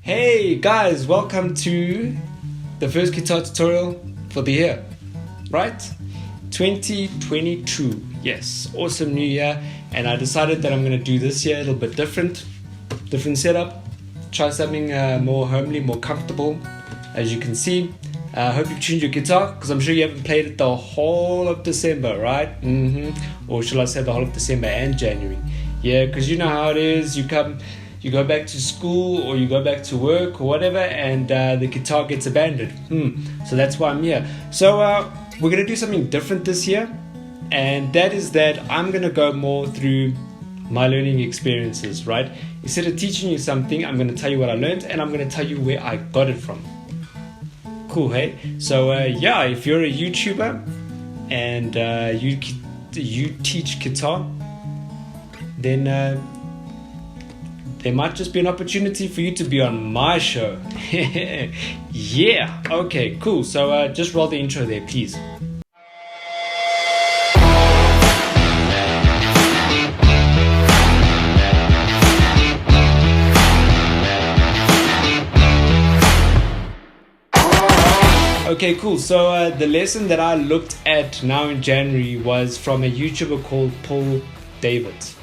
Hey guys, welcome to the first guitar tutorial for the year, right? 2022, yes, awesome new year, and I decided that I'm going to do this year a little bit different setup, try something more homely, more comfortable. As you can see, I hope you've tuned your guitar, because I'm sure you haven't played it the whole of December, right? Or shall I say the whole of December and January? Yeah, because you know how it is, you go back to school or you go back to work or whatever, and the guitar gets abandoned. So that's why I'm here. So we're going to do something different this year, and that is that I'm going to go more through my learning experiences, right? Instead of teaching you something, I'm going to tell you what I learned, and I'm going to tell you where I got it from. Cool, hey? So yeah, if you're a YouTuber and you teach guitar, then there might just be an opportunity for you to be on my show. Yeah, okay, cool. So just roll the intro there, please. Okay, cool. So the lesson that I looked at now in January was from a YouTuber called Paul Davids.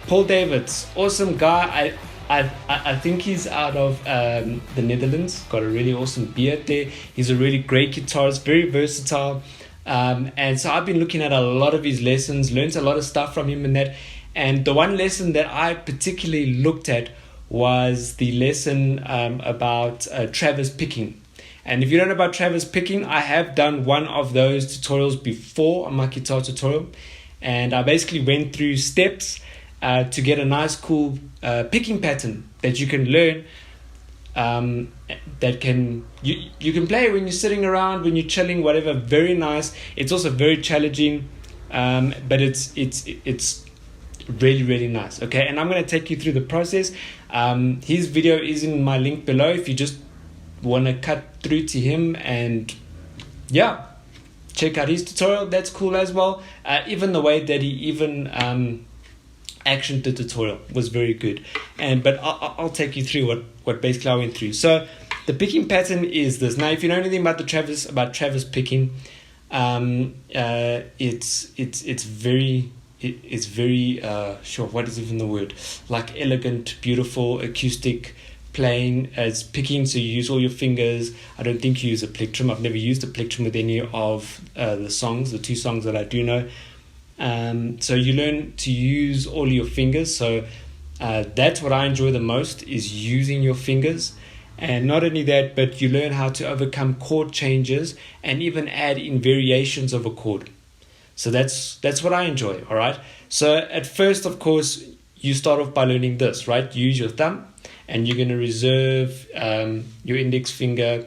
Paul Davids, awesome guy. I think he's out of the Netherlands. Got a really awesome beard there. He's a really great guitarist, very versatile. And so I've been looking at a lot of his lessons, learned a lot of stuff from him and that. And the one lesson that I particularly looked at was the lesson about Travis picking. And if you don't know about Travis picking, I have done one of those tutorials before on my guitar tutorial. And I basically went through steps to get a nice cool picking pattern that you can learn, that you can play when you're sitting around, when you're chilling, whatever. Very nice. It's also very challenging, but it's really, really nice. Okay, and I'm going to take you through the process. His video is in my link below if you just want to cut through to him and yeah, check out his tutorial. That's cool as well. Even the way that he even actioned the tutorial was very good. But I'll take you through what basically I went through. So the picking pattern is this. Now, if you know anything about Travis picking, it's very sure, what is even the word, like elegant, beautiful, acoustic playing as picking. So you use all your fingers. I don't think you use a plectrum. I've never used a plectrum with any of the two songs that I do know. So you learn to use all your fingers. So that's what I enjoy the most, is using your fingers. And not only that, but you learn how to overcome chord changes and even add in variations of a chord. So that's what I enjoy. All right. So at first, of course, you start off by learning this, right? You use your thumb, and you're going to reserve your index finger,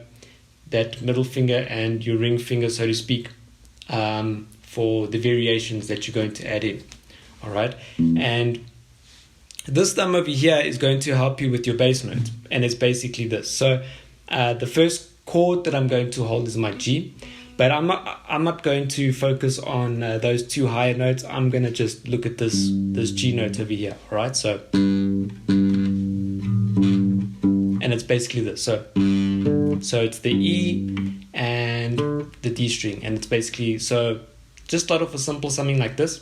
that middle finger, and your ring finger, so to speak, for the variations that you're going to add in. All right. And this thumb over here is going to help you with your bass note. And it's basically this. So the first chord that I'm going to hold is my G. But I'm not going to focus on those two higher notes. I'm going to just look at this G note over here. All right. So, and it's basically this. So it's the E and the D string. And it's basically, so just start off with something like this.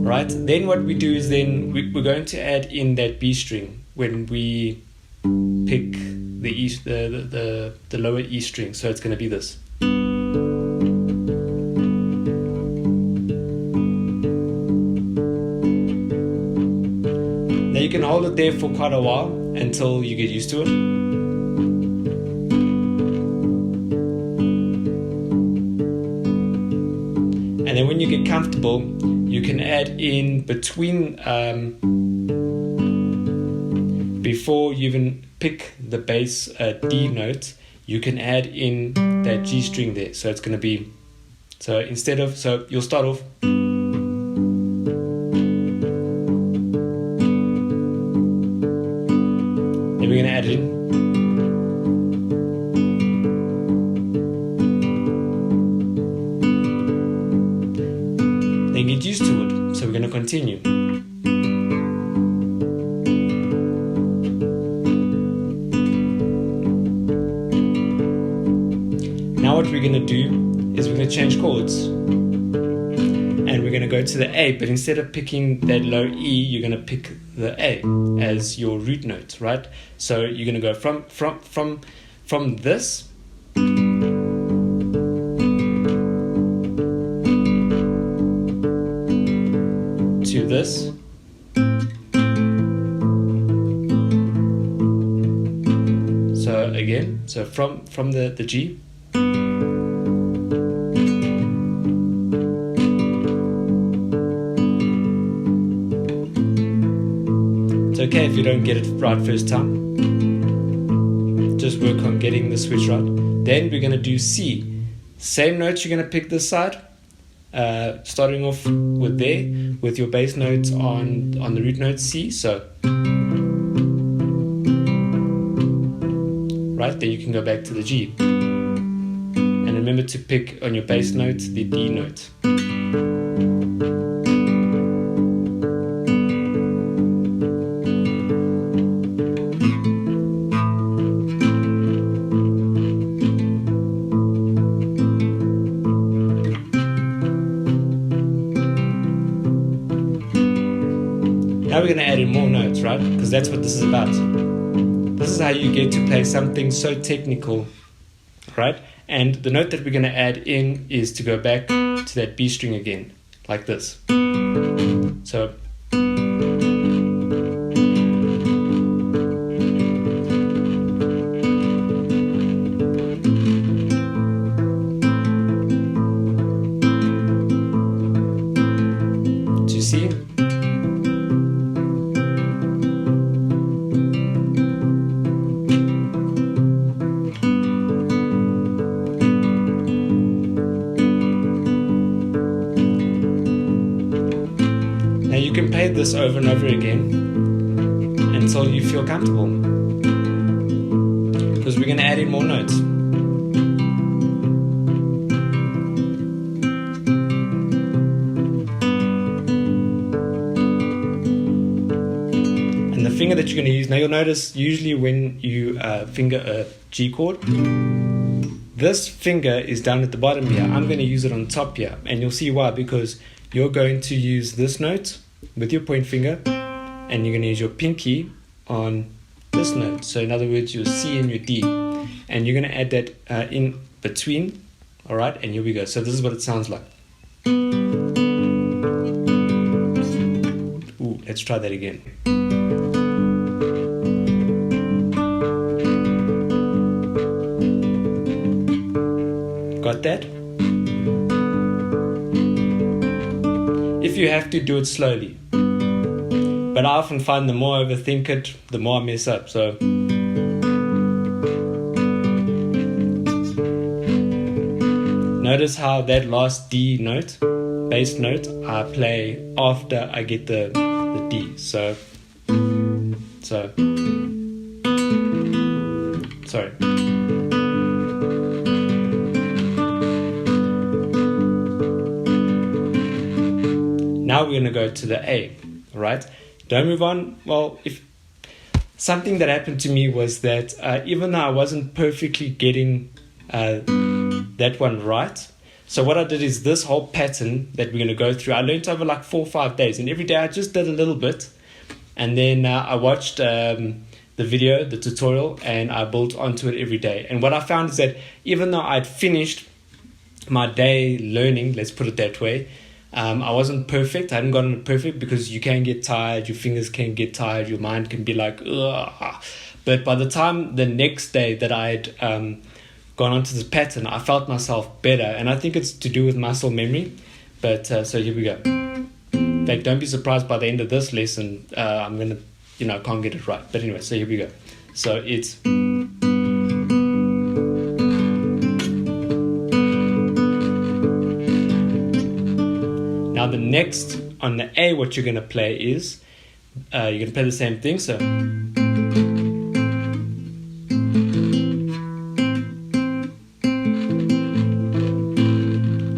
Right. Then what we do is then we're going to add in that B string when we pick the E, the lower E string. So it's going to be this. Now you can hold it there for quite a while until you get used to it. And then when you get comfortable, you can add in between, before you even pick the bass D note, you can add in that G string there. So it's going to be, so you'll start off. Then we're going to add it in. get used to it. So we're going to continue. Now what we're going to do is we're going to change chords. And we're going to go to the A, but instead of picking that low E, you're going to pick the A as your root note, right? So you're going to go from this to this. So again, so from the G. It's okay if you don't get it right first time. Just work on getting the switch right. Then we're going to do C. Same notes you're going to pick this side. Starting off with there, with your bass notes on the root note C. So, right, then you can go back to the G. And remember to pick on your bass note the D note. Now we're going to add in more notes, right? Because that's what this is about. This is how you get to play something so technical, right? And the note that we're going to add in is to go back to that B string again, like this. So to C. You can play this over and over again until you feel comfortable, because we're going to add in more notes. And the finger that you're going to use, now you'll notice usually when you finger a G chord, this finger is down at the bottom here. I'm going to use it on top here, and you'll see why, because you're going to use this note with your point finger, and you're going to use your pinky on this note. So in other words, your C and your D, and you're going to add that in between. All right, and here we go. So this is what it sounds like. Ooh, let's try that again. Got that? If you have to, do it slowly. But I often find the more I overthink it, the more I mess up. So notice how that last D note, bass note, I play after I get the D. So sorry. Now we're going to go to the A, right? Don't move on. Well, if something that happened to me was that even though I wasn't perfectly getting that one right, so what I did is this whole pattern that we're going to go through, I learned over like 4 or 5 days, and every day I just did a little bit, and then I watched the video, the tutorial, and I built onto it every day. And what I found is that even though I'd finished my day learning, let's put it that way, I wasn't perfect. I hadn't gotten it perfect, because you can get tired, your fingers can get tired, your mind can be like, ugh. But by the time the next day that I had gone onto this pattern, I felt myself better, and I think it's to do with muscle memory. But so here we go. In fact, don't be surprised by the end of this lesson, I'm gonna, I can't get it right. But anyway, so here we go. So it's. Now the next, on the A, what you're going to play is, you're going to play the same thing, so.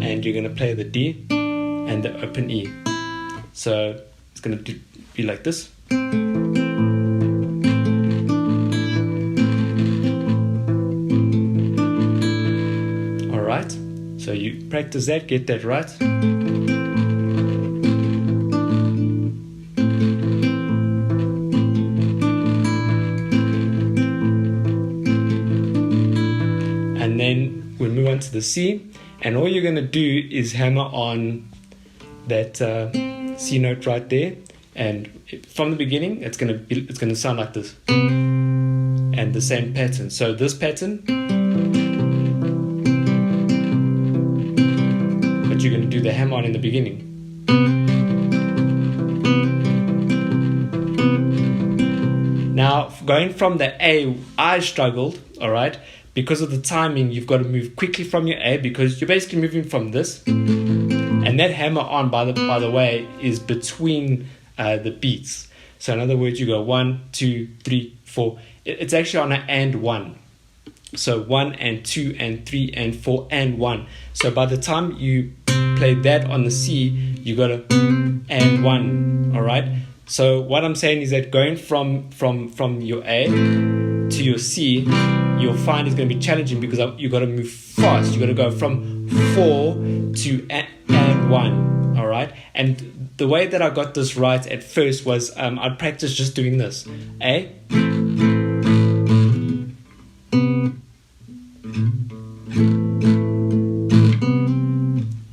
And you're going to play the D, and the open E. So it's going to be like this. Alright, so you practice that, get that right. And then we'll move on to the C, and all you're going to do is hammer on that C note right there, and from the beginning it's going to sound like this, and the same pattern. So this pattern, but you're going to do the hammer on in the beginning. Now going from the A, I struggled, alright, because of the timing. You've got to move quickly from your A, because you're basically moving from this, and that hammer on, by the way, is between the beats. So in other words, you go 1, 2, 3, 4. It's actually on an and 1. So 1 and 2 and 3 and 4 and 1. So by the time you play that on the C, you got to and 1. All right. So what I'm saying is that going from your A to your C, you'll find it's going to be challenging, because you got to move fast. You got to go from 4 to and 1. All right. And the way that I got this right at first was I'd practice just doing this. A.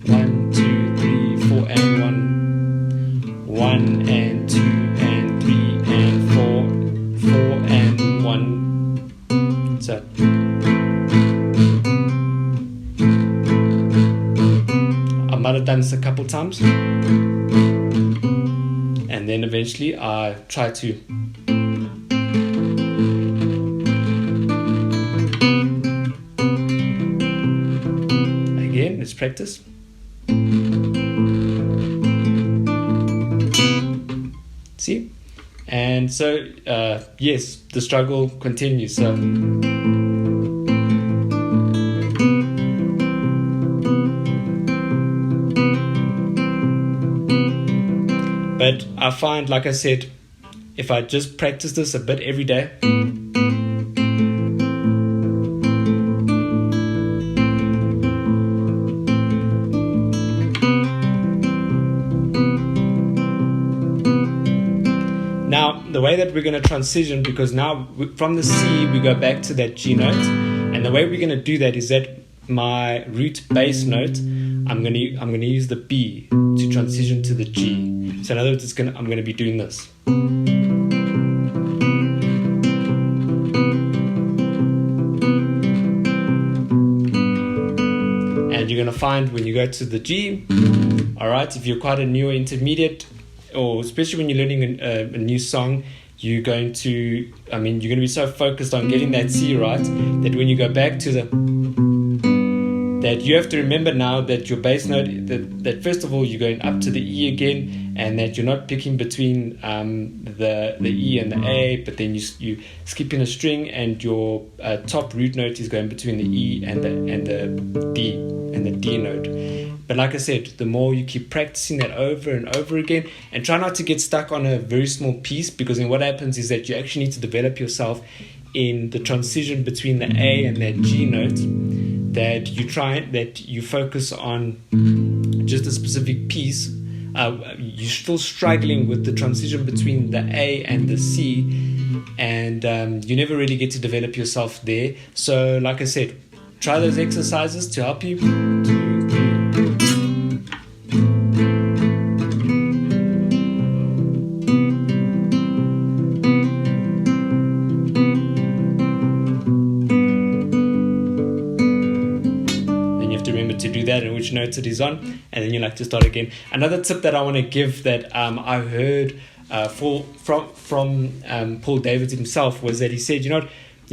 1, 2, 3, 4 and 1. 1 and 2 and 3 and 4. 4 and 1. So I might have done this a couple times, and then eventually I try to again, let's practice. See? And so yes, the struggle continues. So but I find, like I said, if I just practice this a bit every day, now the way that we're going to transition, because now from the C we go back to that G note, and the way we're going to do that is that my root bass note, I'm going to use the B to transition to the G. So in other words, I'm going to be doing this. And you're going to find when you go to the G, alright, if you're quite a new intermediate, or especially when you're learning a new song, you're going to be so focused on getting that C right, that when you go back to that you have to remember now that your bass note, that first of all you're going up to the E again, and that you're not picking between the E and the A, but then you skipping a string, and your top root note is going between the E and the D note. But like I said, the more you keep practicing that over and over again, and try not to get stuck on a very small piece, because then what happens is that you actually need to develop yourself in the transition between the A and that G note, that you focus on just a specific piece. You're still struggling with the transition between the A and the C, and you never really get to develop yourself there. So like I said, try those exercises to help you. To do that and which notes it is on, and then you like to start again. Another tip that I want to give that I heard from Paul Davids himself was that he said,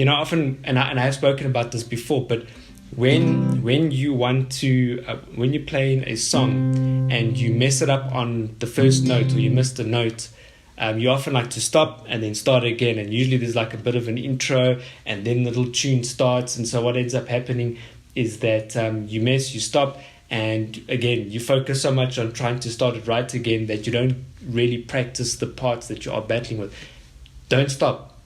often, and I have spoken about this before, but when you want to when you're playing a song and you mess it up on the first note, or you missed a note, you often like to stop and then start again, and usually there's like a bit of an intro and then the little tune starts. And so what ends up happening is that you stop, and again, you focus so much on trying to start it right again that you don't really practice the parts that you are battling with. Don't stop.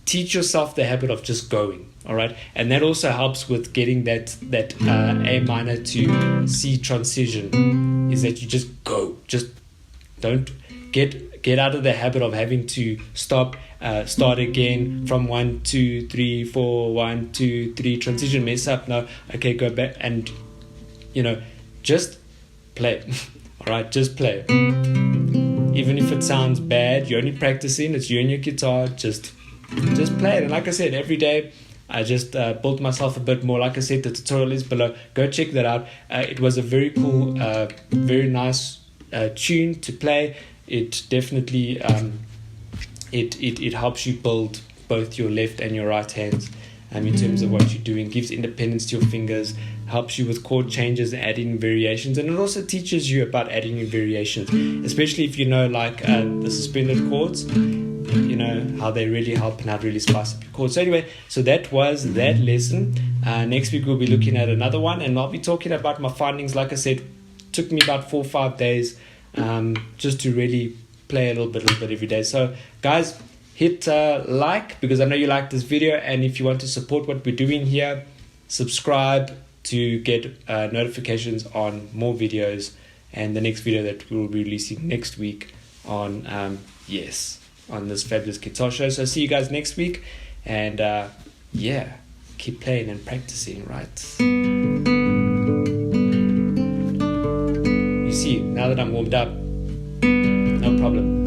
Teach yourself the habit of just going. All right, and that also helps with getting that A minor to C transition. Is that you just go, just don't get out of the habit of having to stop, start again from 1 2 3 4 1 2 3 transition, mess up. No, okay, go back and just play. All right, just play. Even if it sounds bad, you're only practicing. It's you and your guitar. Just play it. And like I said, every day I just built myself a bit more. Like I said, the tutorial is below. Go check that out. It was a very cool, very nice tune to play. It definitely it helps you build both your left and your right hands in terms of what you're doing. Gives independence to your fingers, helps you with chord changes, adding variations, and it also teaches you about adding in variations, especially if you know like the suspended chords. How they really help and how to really spice up your chords. So anyway, so that was that lesson. Next week we'll be looking at another one, and I'll be talking about my findings. Like I said, took me about 4 or 5 days just to really play a little bit every day. So guys, hit like, because I know you like this video, and if you want to support what we're doing here, subscribe to get notifications on more videos, and the next video that we'll be releasing next week on on this fabulous guitar show. So see you guys next week, and keep playing and practicing, right? You see, now that I'm warmed up, no problem.